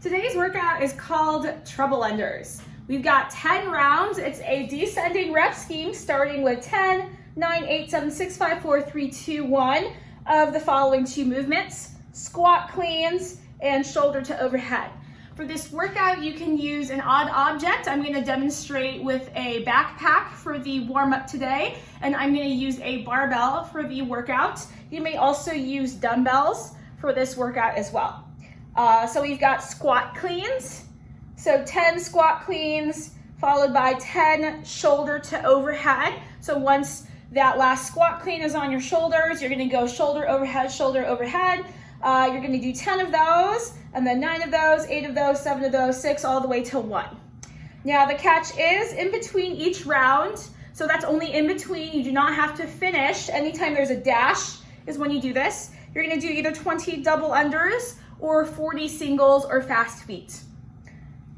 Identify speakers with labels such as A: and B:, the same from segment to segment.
A: Today's workout is called treble unders. We've got 10 rounds. It's a descending rep scheme starting with 10, 9, 8, 7, 6, 5, 4, 3, 2, 1 of the following two movements: squat cleans and shoulder to overhead. For this workout, you can use an odd object. I'm going to demonstrate with a backpack for the warm-up today, and I'm going to use a barbell for the workout. You may also use dumbbells for this workout as well. So we've got squat cleans. So 10 squat cleans followed by 10 shoulder to overhead. So once that last squat clean is on your shoulders, you're going to go shoulder overhead, shoulder overhead. You're going to do 10 of those, and then 9 of those, 8 of those, 7 of those, 6, all the way till 1. Now the catch is in between each round, so that's only in between. You do not have to finish. Anytime there's a dash is when you do this. You're going to do either 20 double unders or 40 singles or fast feet.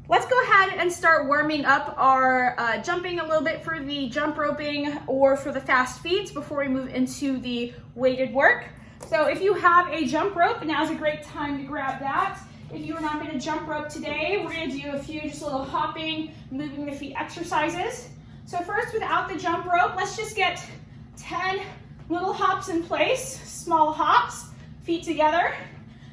A: Let's go ahead and start warming up our jumping a little bit for the jump roping or for the fast feet before we move into the weighted work. So if you have a jump rope, now's a great time to grab that. If you're not going to jump rope today, we're going to do a few just little hopping, moving the feet exercises. So first, without the jump rope, let's just get 10 little hops in place, small hops, feet together.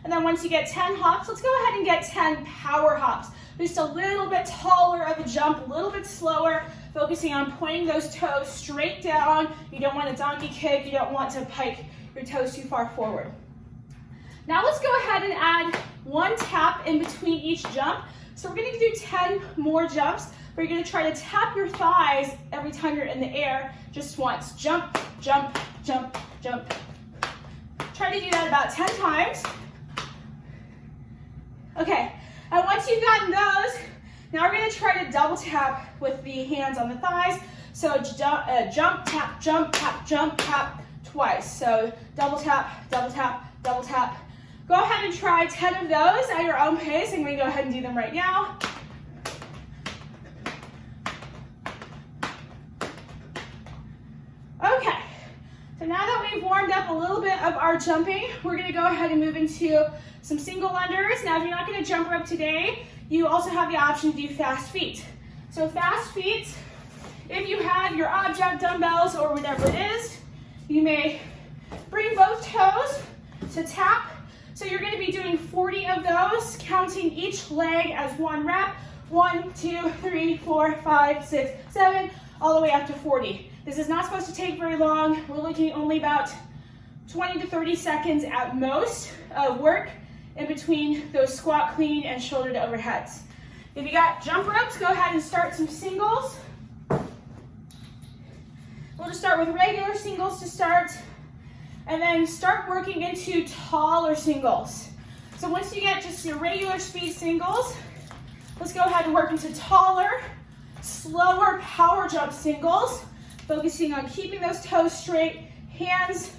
A: And then once you get 10 hops, let's go ahead and get 10 power hops. Just a little bit taller of a jump, a little bit slower, focusing on pointing those toes straight down. You don't want a donkey kick. You don't want to pike your toes too far forward. Now let's go ahead and add one tap in between each jump. So we're going to do 10 more jumps. We're going to try to tap your thighs every time you're in the air, just once. Jump, jump, jump, jump. Try to do that about 10 times. Okay, and once you've gotten those, now we're going to try to double tap with the hands on the thighs. So jump, tap, jump, tap twice. So double tap, double tap, double tap. Go ahead and try 10 of those at your own pace. I'm going to go ahead and do them right now. Okay, so now that we've warmed up a little bit of our jumping, we're going to go ahead and move into some single unders. Now, if you're not going to jump rope today, you also have the option to do fast feet. So fast feet, if you have your object, dumbbells, or whatever it is, you may bring both toes to tap. So you're going to be doing 40 of those, counting each leg as one rep. 1, 2, 3, 4, 5, 6, 7, all the way up to 40. This is not supposed to take very long. We're looking at only about 20 to 30 seconds at most of work in between those squat clean and shoulder to overheads. If you got jump ropes, go ahead and start some singles. We'll just start with regular singles to start, and then start working into taller singles. So once you get just your regular speed singles, let's go ahead and work into taller, slower power jump singles, focusing on keeping those toes straight. Hands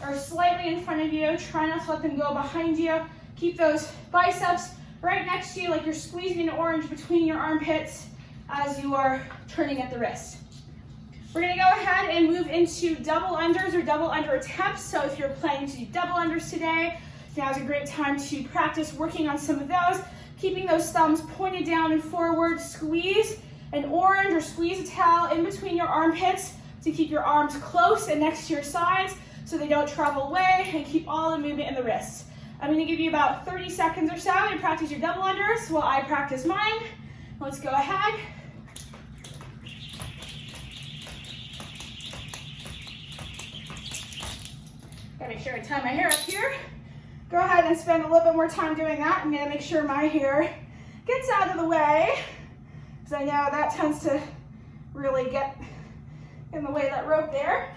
A: are slightly in front of you. Try not to let them go behind you. Keep those biceps right next to you, like you're squeezing an orange between your armpits as you are turning at the wrist. We're going to go ahead and move into double unders or double under attempts. So if you're planning to do double unders today, now is a great time to practice working on some of those. Keeping those thumbs pointed down and forward. Squeeze an orange or squeeze a towel in between your armpits to keep your arms close and next to your sides so they don't travel away, and keep all the movement in the wrists. I'm going to give you about 30 seconds or so to practice your double unders while I practice mine. Let's go ahead. Gotta make sure I tie my hair up here. Go ahead and spend a little bit more time doing that. I'm going to make sure my hair gets out of the way, because I know that tends to really get in the way of that rope there.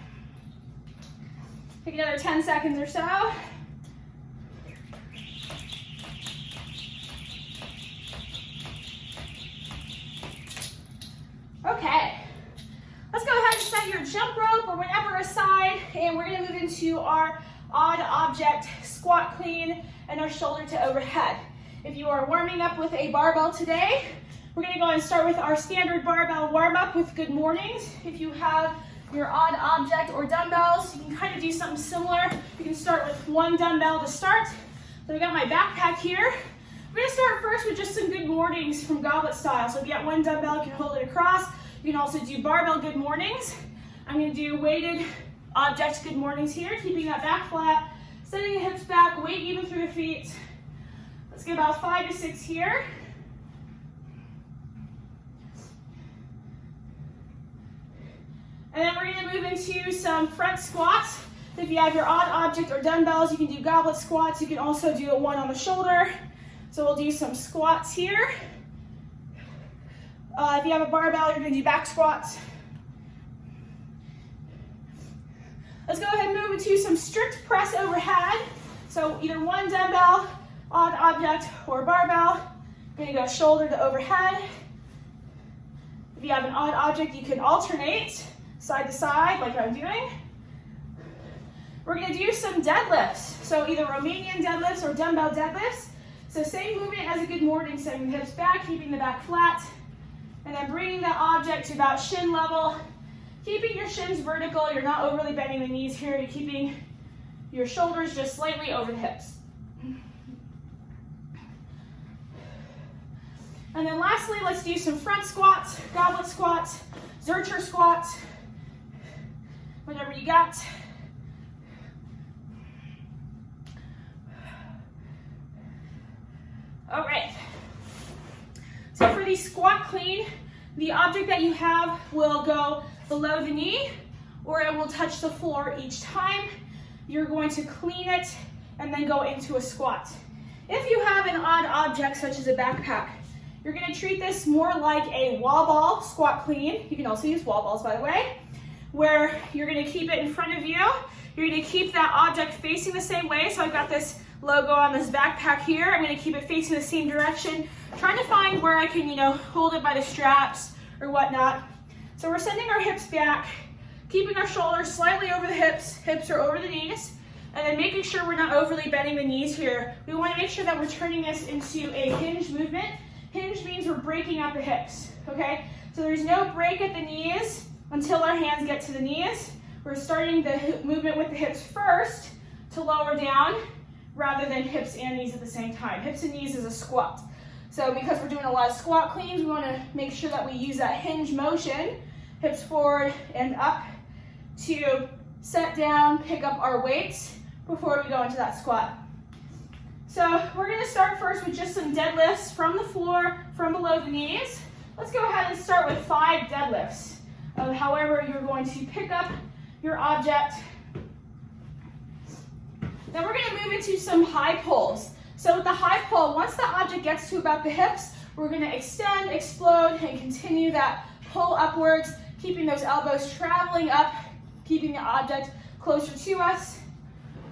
A: Take another 10 seconds or so. Okay, let's go ahead and set your jump rope or whatever aside, and we're going to move into our odd object squat clean and our shoulder to overhead. If you are warming up with a barbell today, we're going to go and start with our standard barbell warm up with good mornings. If you have your odd object or dumbbells, you can kind of do something similar. You can start with one dumbbell to start. So I got my backpack here. We're gonna start first with just some good mornings from goblet style. So if you got one dumbbell, you can hold it across. You can also do barbell good mornings. I'm gonna do weighted object good mornings here, keeping that back flat, sending the hips back, weight even through the feet. Let's get about 5 to 6 here. And then we're gonna move into some front squats. If you have your odd object or dumbbells, you can do goblet squats. You can also do a one on the shoulder. So we'll do some squats here. If you have a barbell, you're gonna do back squats. Let's go ahead and move into some strict press overhead. So either one dumbbell, odd object, or barbell. You're gonna go shoulder to overhead. If you have an odd object, you can alternate side to side like I'm doing. We're gonna do some deadlifts. So either Romanian deadlifts or dumbbell deadlifts. So same movement as a good morning, sending the hips back, keeping the back flat, and then bringing that object to about shin level. Keeping your shins vertical, you're not overly bending the knees here, you're keeping your shoulders just slightly over the hips. And then lastly, let's do some front squats, goblet squats, Zercher squats, whatever you got. All right, so for the squat clean, the object that you have will go below the knee or it will touch the floor each time. You're going to clean it and then go into a squat. If you have an odd object such as a backpack, you're going to treat this more like a wall ball squat clean. You can also use wall balls, by the way, where you're going to keep it in front of you. You're going to keep that object facing the same way. So I've got this logo on this backpack here. I'm going to keep it facing the same direction, trying to find where I can, hold it by the straps or whatnot. So we're sending our hips back, keeping our shoulders slightly over the hips are over the knees, and then making sure we're not overly bending the knees here. We want to make sure that we're turning this into a hinge movement. Hinge means we're breaking up the hips, okay? So there's no break at the knees until our hands get to the knees. We're starting the movement with the hips first to lower down rather than hips and knees at the same time. Hips and knees is a squat. So because we're doing a lot of squat cleans, we want to make sure that we use that hinge motion, hips forward and up, to set down, pick up our weights before we go into that squat. So we're going to start first with just some deadlifts from the floor, from below the knees. Let's go ahead and start with 5 deadlifts of however you're going to pick up your object. Then we're going to move into some high pulls. So with the high pull, once the object gets to about the hips, we're going to extend, explode, and continue that pull upwards, keeping those elbows traveling up, keeping the object closer to us.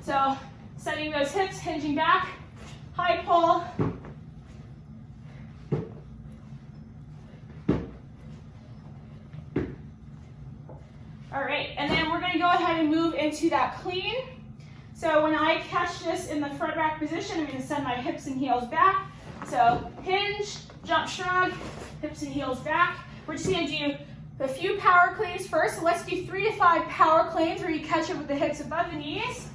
A: So setting those hips, hinging back, high pull. All right, and then we're going to go ahead and move into that clean. So when I catch this in the front rack position, I'm going to send my hips and heels back. So hinge, jump shrug, hips and heels back. We're just going to do a few power cleans first. So let's do 3 to 5 power cleans where you catch it with the hips above the knees.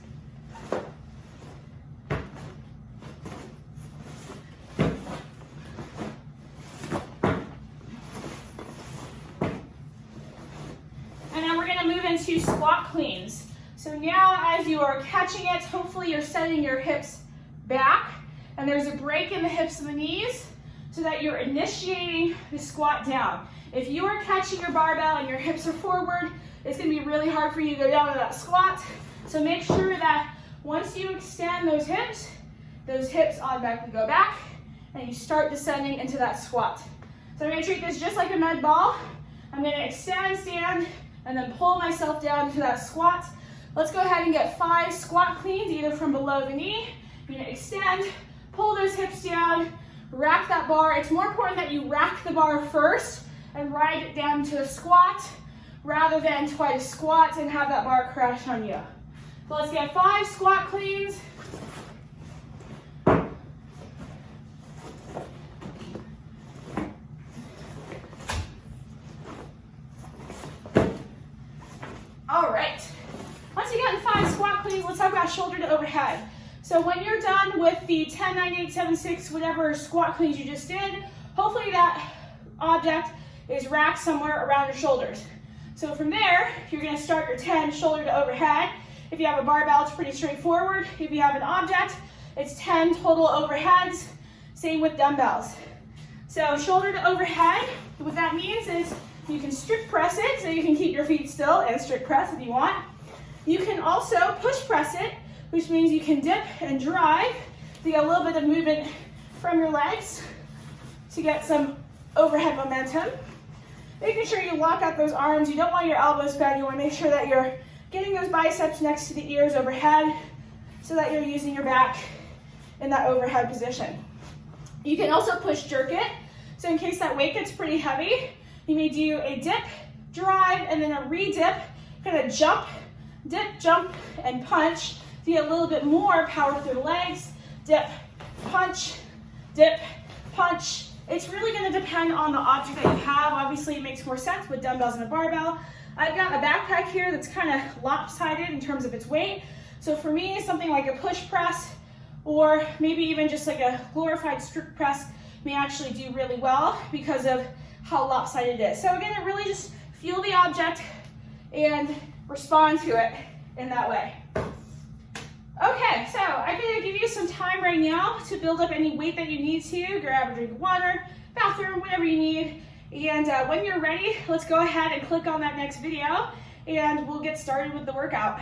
A: And then we're going to move into squat cleans. So now as you are catching it, hopefully you're sending your hips back and there's a break in the hips and the knees so that you're initiating the squat down. If you are catching your barbell and your hips are forward, it's going to be really hard for you to go down to that squat. So make sure that once you extend those hips automatically go back and you start descending into that squat. So I'm going to treat this just like a med ball. I'm going to extend, stand, and then pull myself down into that squat. Let's go ahead and get 5 squat cleans, either from below the knee. You're going to extend, pull those hips down, rack that bar. It's more important that you rack the bar first and ride it down to the squat rather than try to squat and have that bar crash on you. So let's get 5 squat cleans. All right. Once you get 5 squat cleans, let's talk about shoulder to overhead. So when you're done with the 10, 9, 8, 7, 6, whatever squat cleans you just did, hopefully that object is racked somewhere around your shoulders. So from there, you're gonna start your 10 shoulder to overhead. If you have a barbell, it's pretty straightforward. If you have an object, it's 10 total overheads. Same with dumbbells. So shoulder to overhead, what that means is you can strict press it, so you can keep your feet still and strict press if you want. You can also push press it, which means you can dip and drive to get a little bit of movement from your legs to get some overhead momentum. Making sure you lock out those arms. You don't want your elbows bent. You want to make sure that you're getting those biceps next to the ears overhead so that you're using your back in that overhead position. You can also push jerk it. So in case that weight gets pretty heavy, you may do a dip, drive, and then a re-dip, kind of jump, dip, jump, and punch to get a little bit more power through the legs. Dip, punch, dip, punch. It's really going to depend on the object that you have. Obviously, it makes more sense with dumbbells and a barbell. I've got a backpack here that's kind of lopsided in terms of its weight. So for me, something like a push press or maybe even just like a glorified strict press may actually do really well because of how lopsided it is. So again, it really just feel the object and respond to it in that way. Okay, so I'm going to give you some time right now to build up any weight that you need to. Grab a drink of water, bathroom, whatever you need. And when you're ready, let's go ahead and click on that next video and we'll get started with the workout.